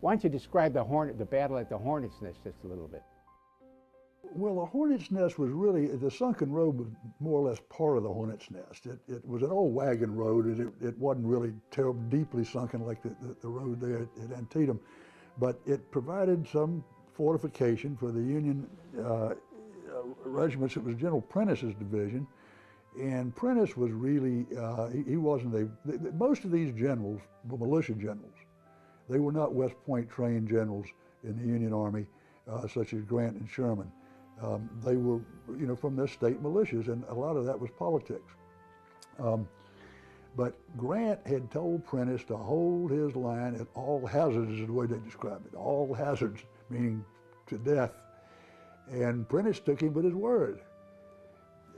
Why don't you describe the battle at the Hornet's Nest just a little bit? Well, the Hornet's Nest was really, the Sunken Road was more or less part of the Hornet's Nest. It was an old wagon road, and it wasn't really terribly deeply sunken like the road there at Antietam, but it provided some fortification for the Union regiments. It was General Prentiss's division, and Prentiss was really, he wasn't most of these generals were militia generals. They were not West Point trained generals in the Union Army, such as Grant and Sherman. They were, from their state militias, and a lot of that was politics. But Grant had told Prentiss to hold his line at all hazards, is the way they described it. All hazards, meaning to death. And Prentiss took him at his word.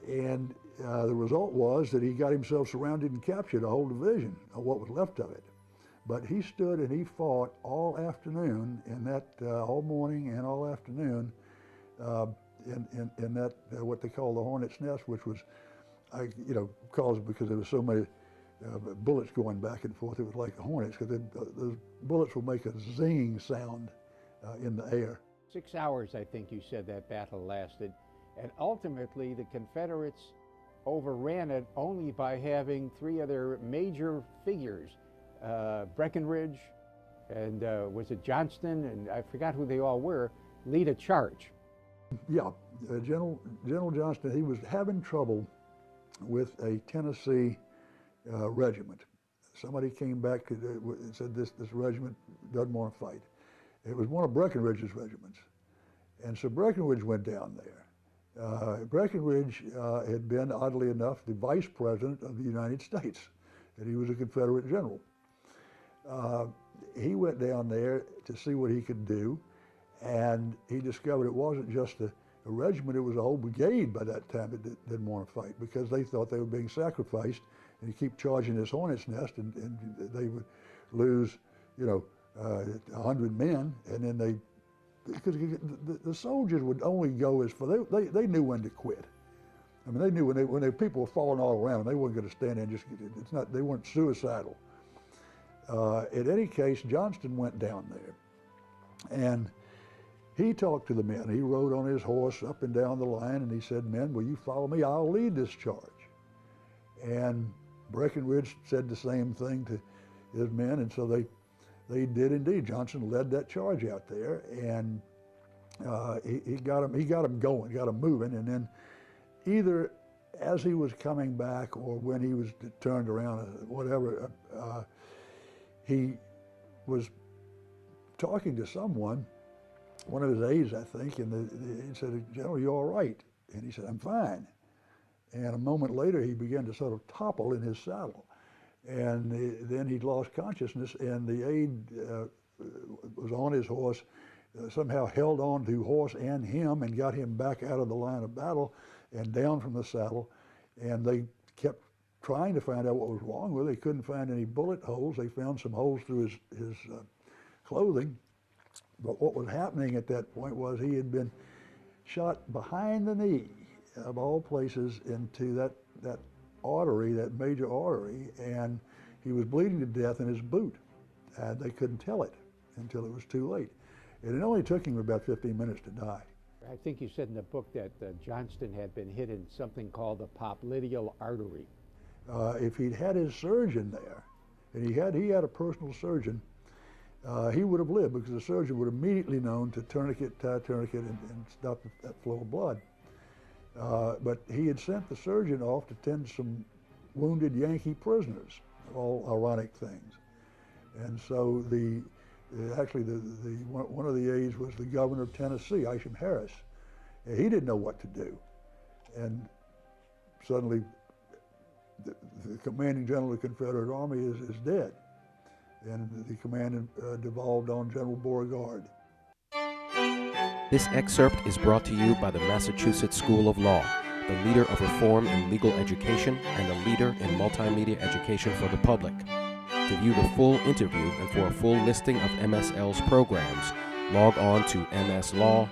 And the result was that he got himself surrounded and captured a whole division, or what was left of it. But he stood and he fought all afternoon, in that all morning and all afternoon, in that what they call the Hornet's Nest, which was, caused because there was so many bullets going back and forth. It was like the hornets, because the bullets would make a zinging sound in the air. 6 hours, I think you said, that battle lasted, and ultimately the Confederates overran it only by having three other major figures, Beckinridge, and was it Johnston, and I forgot who they all were, lead a charge. Yeah, General Johnston, he was having trouble with a Tennessee regiment. Somebody came back and said this regiment doesn't want to fight. It was one of Beckinridge's regiments. And so Beckinridge went down there. Beckinridge had been, oddly enough, the vice president of the United States, and he was a Confederate general. He went down there to see what he could do, and he discovered it wasn't just a regiment, it was a whole brigade by that time that didn't want to fight, because they thought they were being sacrificed, and you keep charging this Hornet's Nest, and they would lose, 100 men, and then because the soldiers would only go as far, they knew when to quit. I mean, they knew when people were falling all around, they weren't going to stand there and just, they weren't suicidal. In any case, Johnston went down there, and he talked to the men. He rode on his horse up and down the line, and he said, "Men, will you follow me? I'll lead this charge." And Beckinridge said the same thing to his men, and so they did indeed. Johnston led that charge out there, and he got them going, got them moving, and then either as he was coming back or when he was turned around, whatever, he was talking to someone, one of his aides, I think, and he said, "General, you all right?" And he said, "I'm fine." And a moment later, he began to sort of topple in his saddle. And then he'd lost consciousness, and the aide was on his horse, somehow held on to horse and him and got him back out of the line of battle and down from the saddle. And they kept trying to find out what was wrong with it. They couldn't find any bullet holes. They found some holes through his clothing. But what was happening at that point was he had been shot behind the knee, of all places, into that artery, that major artery, and he was bleeding to death in his boot. And they couldn't tell it until it was too late. And it only took him about 15 minutes to die. I think you said in the book that Johnston had been hit in something called the Popliteal Artery. If he'd had his surgeon there, and he had a personal surgeon, he would have lived, because the surgeon would have immediately known to tourniquet, tie a tourniquet, and stop that flow of blood. But he had sent the surgeon off to tend to some wounded Yankee prisoners, all ironic things. And so one of the aides was the governor of Tennessee, Isham. And he didn't know what to do. And suddenly the commanding general of the Confederate Army is dead. And the command devolved on General Beauregard. This excerpt is brought to you by the Massachusetts School of Law, the leader of reform in legal education and a leader in multimedia education for the public. To view the full interview and for a full listing of MSL's programs, log on to mslaw.edu.